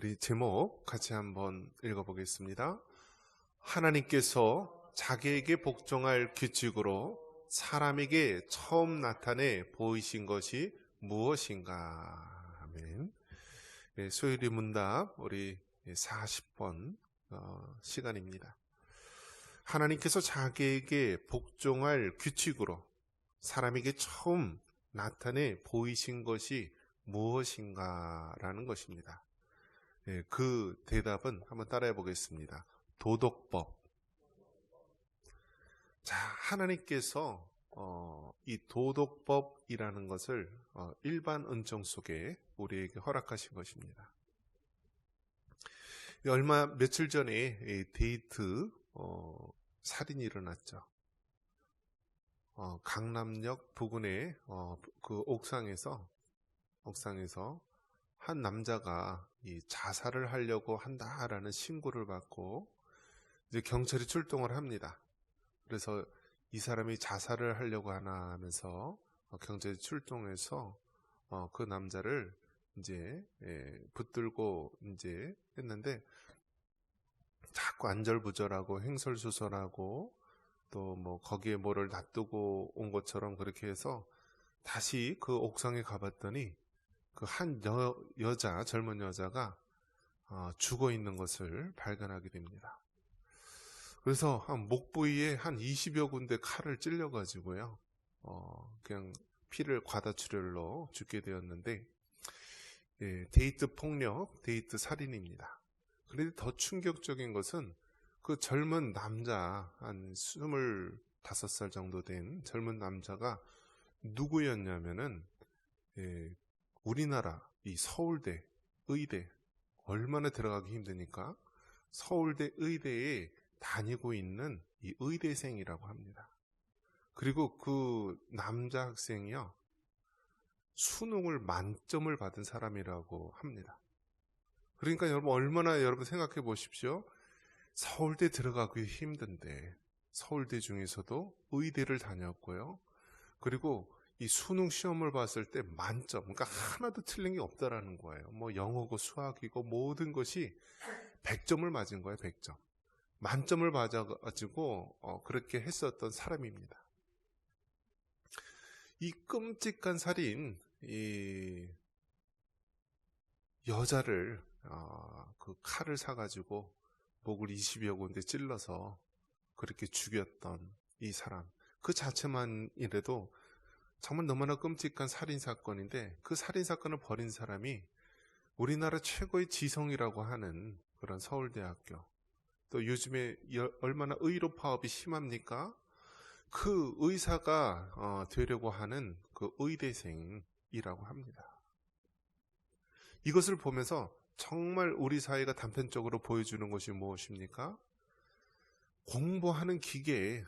우리 제목 같이 한번 읽어보겠습니다. 하나님께서 자기에게 복종할 규칙으로 사람에게 처음 나타내 보이신 것이 무엇인가? 아멘. 수요일 문답 우리 40번 시간입니다. 하나님께서 자기에게 복종할 규칙으로 사람에게 처음 나타내 보이신 것이 무엇인가? 라는 것입니다. 그 대답은 한번 따라해 보겠습니다. 도덕법. 자, 하나님께서 이 도덕법이라는 것을 일반 은총 속에 우리에게 허락하신 것입니다. 며칠 전에 데이트 살인이 일어났죠. 강남역 부근의 그 옥상에서 한 남자가 이 자살을 하려고 한다라는 신고를 받고 이제 경찰이 출동을 합니다. 그래서 이 사람이 자살을 하려고 하나 하면서 경찰이 출동해서 그 남자를 이제 붙들고 이제 했는데 자꾸 안절부절하고 횡설수설하고 또 뭐 거기에 뭐를 놔두고 온 것처럼 그렇게 해서 다시 그 옥상에 가봤더니 그 한 젊은 여자가 죽어 있는 것을 발견하게 됩니다. 그래서 목 부위에 한 20여 군데 칼을 찔려가지고요, 그냥 피를 과다출혈로 죽게 되었는데, 데이트 폭력, 데이트 살인입니다. 그런데 더 충격적인 것은 그 젊은 남자, 한 25살 정도 된 젊은 남자가 누구였냐면은, 우리나라 이 서울대 의대, 얼마나 들어가기 힘드니까 서울대 의대에 다니고 있는 이 의대생이라고 합니다. 그리고 그 남자 학생이요, 수능을 만점을 받은 사람이라고 합니다. 그러니까 여러분 생각해 보십시오. 서울대 들어가기 힘든데 서울대 중에서도 의대를 다녔고요. 그리고 이 수능 시험을 봤을 때 만점, 그러니까 하나도 틀린 게 없다라는 거예요. 뭐 영어고 수학이고 모든 것이 100점을 맞은 거예요. 100점. 만점을 맞아가지고 그렇게 했었던 사람입니다. 이 끔찍한 살인, 이 여자를 그 칼을 사가지고 목을 20여 군데 찔러서 그렇게 죽였던 이 사람, 그 자체만이라도 정말 너무나 끔찍한 살인사건인데, 그 살인사건을 벌인 사람이 우리나라 최고의 지성이라고 하는 그런 서울대학교, 또 요즘에 얼마나 의료 파업이 심합니까? 그 의사가 되려고 하는 그 의대생이라고 합니다. 이것을 보면서 정말 우리 사회가 단편적으로 보여주는 것이 무엇입니까? 공부하는 기계에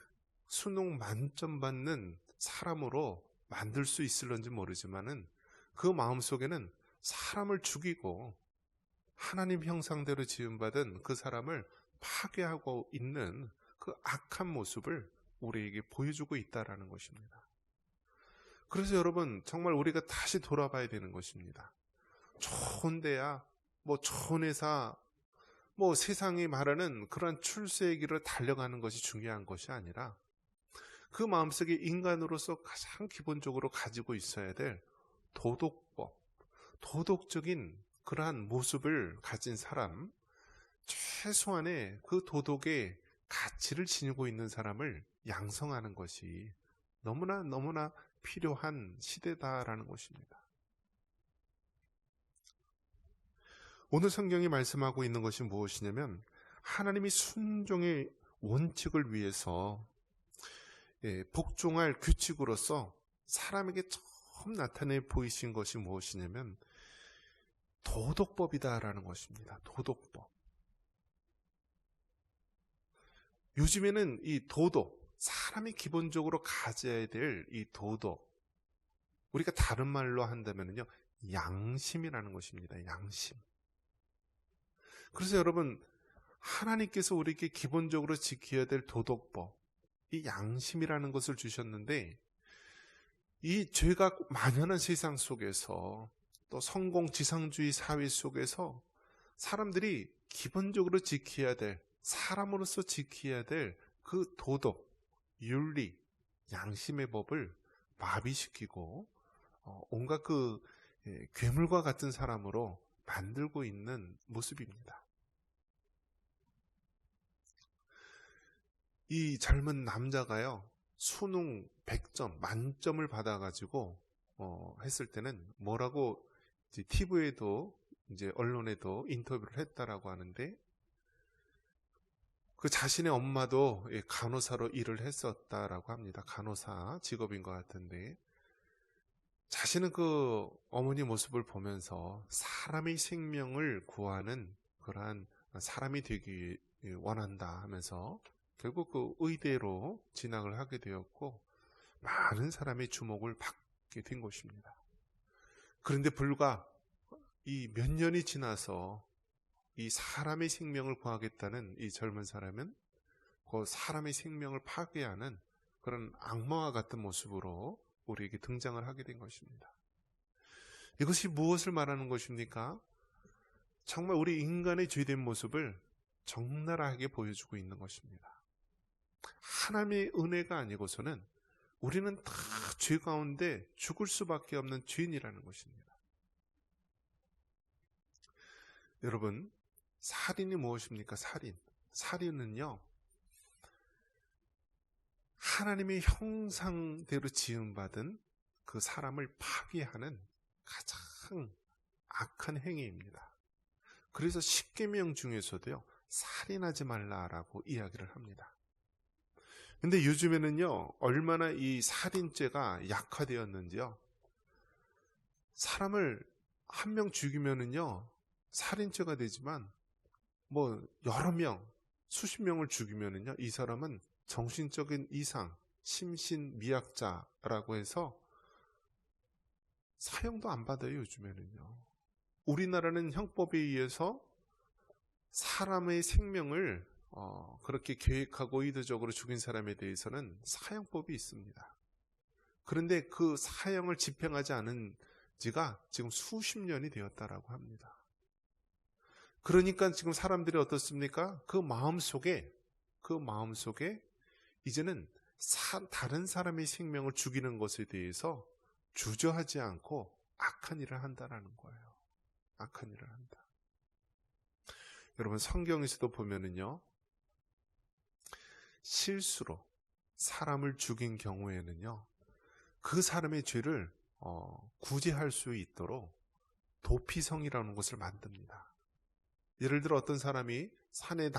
수능 만점 받는 사람으로 만들 수 있을런지 모르지만은 그 마음속에는 사람을 죽이고 하나님 형상대로 지음받은 그 사람을 파괴하고 있는 그 악한 모습을 우리에게 보여주고 있다라는 것입니다. 그래서 여러분, 정말 우리가 다시 돌아봐야 되는 것입니다. 좋은 데야, 뭐 좋은 회사, 뭐 세상이 말하는 그런 출세의 길을 달려가는 것이 중요한 것이 아니라, 그 마음속에 인간으로서 가장 기본적으로 가지고 있어야 될 도덕법, 도덕적인 그러한 모습을 가진 사람, 최소한의 그 도덕의 가치를 지니고 있는 사람을 양성하는 것이 너무나 필요한 시대다라는 것입니다. 오늘 성경이 말씀하고 있는 것이 무엇이냐면, 하나님이 순종의 원칙을 위해서 복종할 규칙으로서 사람에게 처음 나타내 보이신 것이 무엇이냐면 도덕법이다라는 것입니다. 도덕법. 요즘에는 이 도덕, 사람이 기본적으로 가져야 될 이 도덕, 우리가 다른 말로 한다면요, 양심이라는 것입니다. 양심. 그래서 여러분, 하나님께서 우리에게 기본적으로 지켜야 될 도덕법, 이 양심이라는 것을 주셨는데, 이 죄가 만연한 세상 속에서, 또 성공지상주의 사회 속에서 사람들이 기본적으로 지켜야 될, 사람으로서 지켜야 될 그 도덕, 윤리, 양심의 법을 마비시키고 온갖 그 괴물과 같은 사람으로 만들고 있는 모습입니다. 이 젊은 남자가요, 수능 100점, 만점을 받아가지고 했을 때는 뭐라고 이제 TV에도 이제 언론에도 인터뷰를 했다라고 하는데, 그 자신의 엄마도 간호사로 일을 했었다라고 합니다. 간호사 직업인 것 같은데, 자신은 그 어머니 모습을 보면서 사람의 생명을 구하는 그러한 사람이 되기 원한다 하면서 결국 그 의대로 진학을 하게 되었고, 많은 사람의 주목을 받게 된 것입니다. 그런데 불과 이 몇 년이 지나서 이 사람의 생명을 구하겠다는 이 젊은 사람은 그 사람의 생명을 파괴하는 그런 악마와 같은 모습으로 우리에게 등장을 하게 된 것입니다. 이것이 무엇을 말하는 것입니까? 정말 우리 인간의 죄된 모습을 적나라하게 보여주고 있는 것입니다. 하나님의 은혜가 아니고서는 우리는 다 죄 가운데 죽을 수밖에 없는 죄인이라는 것입니다. 여러분, 살인이 무엇입니까? 살인은요, 하나님의 형상대로 지음받은 그 사람을 파괴하는 가장 악한 행위입니다. 그래서 십계명 중에서도요, 살인하지 말라라고 이야기를 합니다. 근데 요즘에는요, 얼마나 이 살인죄가 약화되었는지요. 사람을 한 명 죽이면은요, 살인죄가 되지만 뭐 여러 명, 수십 명을 죽이면은요, 이 사람은 정신적인 이상, 심신미약자라고 해서 사형도 안 받아요, 요즘에는요. 우리나라는 형법에 의해서 사람의 생명을 그렇게 계획하고 의도적으로 죽인 사람에 대해서는 사형법이 있습니다. 그런데 그 사형을 집행하지 않은 지가 지금 수십 년이 되었다라고 합니다. 그러니까 지금 사람들이 어떻습니까? 그 마음속에 이제는 다른 사람의 생명을 죽이는 것에 대해서 주저하지 않고 악한 일을 한다라는 거예요. 악한 일을 한다. 여러분, 성경에서도 보면은요, 실수로 사람을 죽인 경우에는요, 그 사람의 죄를 구제할 수 있도록 도피성이라는 것을 만듭니다. 예를 들어 어떤 사람이 산에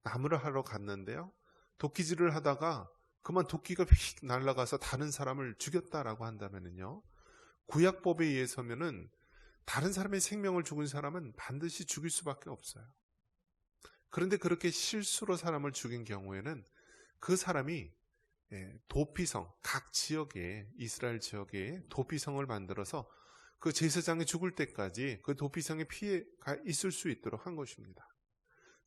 나무를 하러 갔는데요, 도끼질을 하다가 그만 도끼가 휙 날아가서 다른 사람을 죽였다라고 한다면은요, 구약법에 의해서면은 다른 사람의 생명을 죽인 사람은 반드시 죽일 수밖에 없어요. 그런데 그렇게 실수로 사람을 죽인 경우에는 그 사람이 도피성, 각 지역에, 이스라엘 지역에 도피성을 만들어서 그 제사장이 죽을 때까지 그 도피성에 피해가 있을 수 있도록 한 것입니다.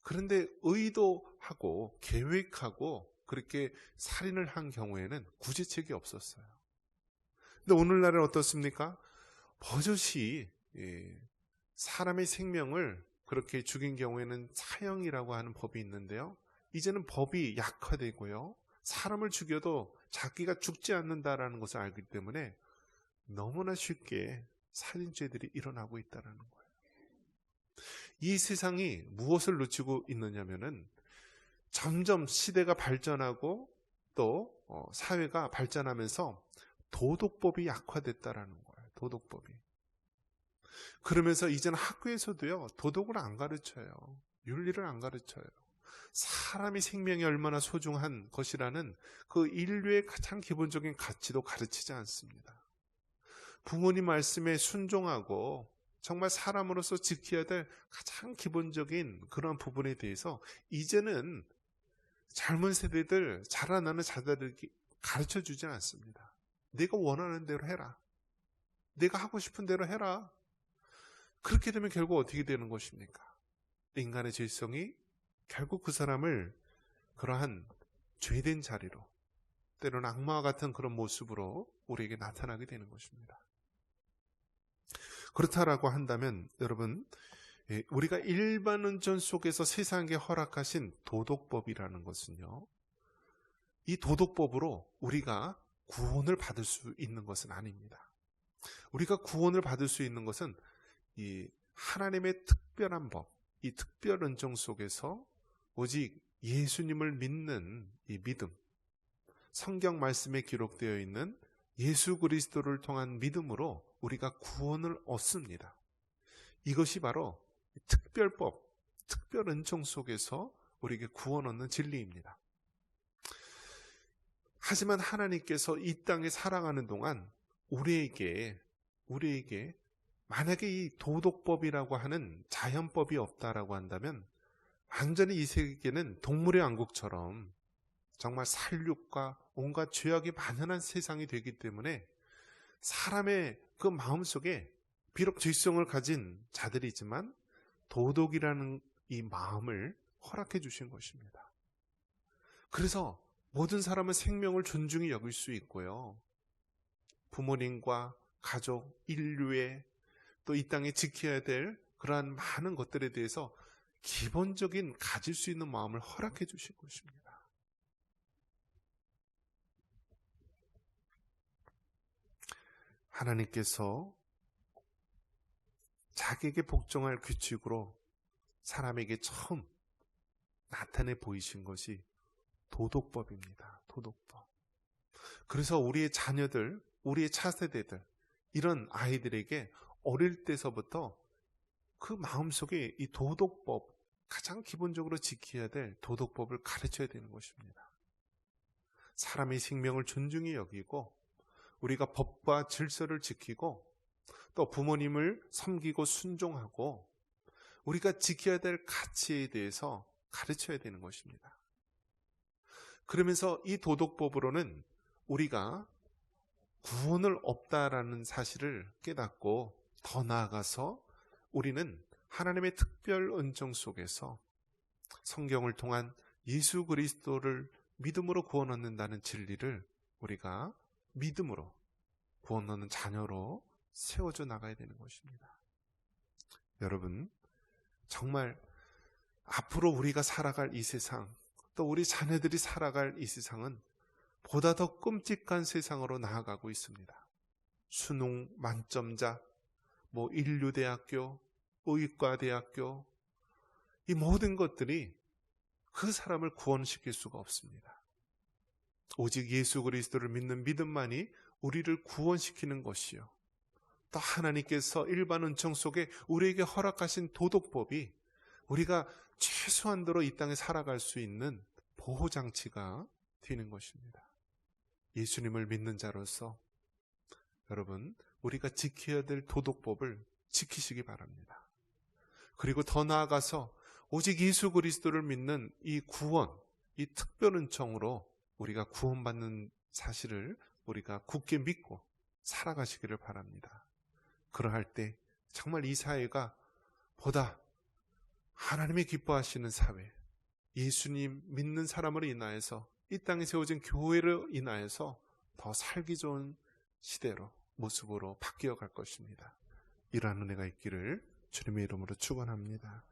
그런데 의도하고 계획하고 그렇게 살인을 한 경우에는 구제책이 없었어요. 근데 오늘날은 어떻습니까? 버젓이 사람의 생명을 그렇게 죽인 경우에는 사형이라고 하는 법이 있는데요, 이제는 법이 약화되고요, 사람을 죽여도 자기가 죽지 않는다라는 것을 알기 때문에 너무나 쉽게 살인죄들이 일어나고 있다는 거예요. 이 세상이 무엇을 놓치고 있느냐면은 점점 시대가 발전하고 또 사회가 발전하면서 도덕법이 약화됐다라는 거예요. 도덕법이. 그러면서 이제는 학교에서도요, 도덕을 안 가르쳐요. 윤리를 안 가르쳐요. 사람의 생명이 얼마나 소중한 것이라는 그 인류의 가장 기본적인 가치도 가르치지 않습니다. 부모님 말씀에 순종하고 정말 사람으로서 지켜야 될 가장 기본적인 그런 부분에 대해서 이제는 젊은 세대들, 자라나는 자들에게 가르쳐주지 않습니다. 내가 원하는 대로 해라. 내가 하고 싶은 대로 해라. 그렇게 되면 결국 어떻게 되는 것입니까? 인간의 죄성이 결국 그 사람을 그러한 죄된 자리로, 때로는 악마와 같은 그런 모습으로 우리에게 나타나게 되는 것입니다. 그렇다라고 한다면 여러분, 우리가 일반 은총 속에서 세상에 허락하신 도덕법이라는 것은요, 이 도덕법으로 우리가 구원을 받을 수 있는 것은 아닙니다. 우리가 구원을 받을 수 있는 것은 이 하나님의 특별한 법, 이 특별 은총 속에서 오직 예수님을 믿는 이 믿음, 성경 말씀에 기록되어 있는 예수 그리스도를 통한 믿음으로 우리가 구원을 얻습니다. 이것이 바로 특별법, 특별 은총 속에서 우리에게 구원 얻는 진리입니다. 하지만 하나님께서 이 땅에 살아가는 동안 우리에게 만약에 이 도덕법이라고 하는 자연법이 없다라고 한다면 완전히 이 세계는 동물의 왕국처럼 정말 살육과 온갖 죄악이 만연한 세상이 되기 때문에 사람의 그 마음속에 비록 죄성을 가진 자들이지만 도덕이라는 이 마음을 허락해 주신 것입니다. 그래서 모든 사람은 생명을 존중히 여길 수 있고요, 부모님과 가족, 인류의 또 이 땅에 지켜야 될 그러한 많은 것들에 대해서 기본적인 가질 수 있는 마음을 허락해 주신 것입니다. 하나님께서 자기에게 복종할 규칙으로 사람에게 처음 나타내 보이신 것이 도덕법입니다. 도덕법. 그래서 우리의 자녀들, 우리의 차세대들, 이런 아이들에게 어릴 때서부터 그 마음속에 이 도덕법, 가장 기본적으로 지켜야 될 도덕법을 가르쳐야 되는 것입니다. 사람의 생명을 존중히 여기고 우리가 법과 질서를 지키고 또 부모님을 섬기고 순종하고 우리가 지켜야 될 가치에 대해서 가르쳐야 되는 것입니다. 그러면서 이 도덕법으로는 우리가 구원을 없다라는 사실을 깨닫고 더 나아가서 우리는 하나님의 특별 은총 속에서 성경을 통한 예수 그리스도를 믿음으로 구원 얻는다는 진리를 우리가 믿음으로 구원 얻는 자녀로 세워져 나가야 되는 것입니다. 여러분, 정말 앞으로 우리가 살아갈 이 세상, 또 우리 자녀들이 살아갈 이 세상은 보다 더 끔찍한 세상으로 나아가고 있습니다. 수능 만점자, 인류대학교, 의과대학교, 이 모든 것들이 그 사람을 구원시킬 수가 없습니다. 오직 예수 그리스도를 믿는 믿음만이 우리를 구원시키는 것이요, 또 하나님께서 일반 은총 속에 우리에게 허락하신 도덕법이 우리가 최소한도로 이 땅에 살아갈 수 있는 보호장치가 되는 것입니다. 예수님을 믿는 자로서 여러분, 우리가 지켜야 될 도덕법을 지키시기 바랍니다. 그리고 더 나아가서 오직 예수 그리스도를 믿는 이 구원, 이 특별 은총으로 우리가 구원받는 사실을 우리가 굳게 믿고 살아가시기를 바랍니다. 그러할 때 정말 이 사회가 보다 하나님이 기뻐하시는 사회, 예수님 믿는 사람으로 인하여서 이 땅에 세워진 교회로 인하여서 더 살기 좋은 시대로, 모습으로 바뀌어 갈 것입니다. 이러한 은혜가 있기를 주님의 이름으로 축원합니다.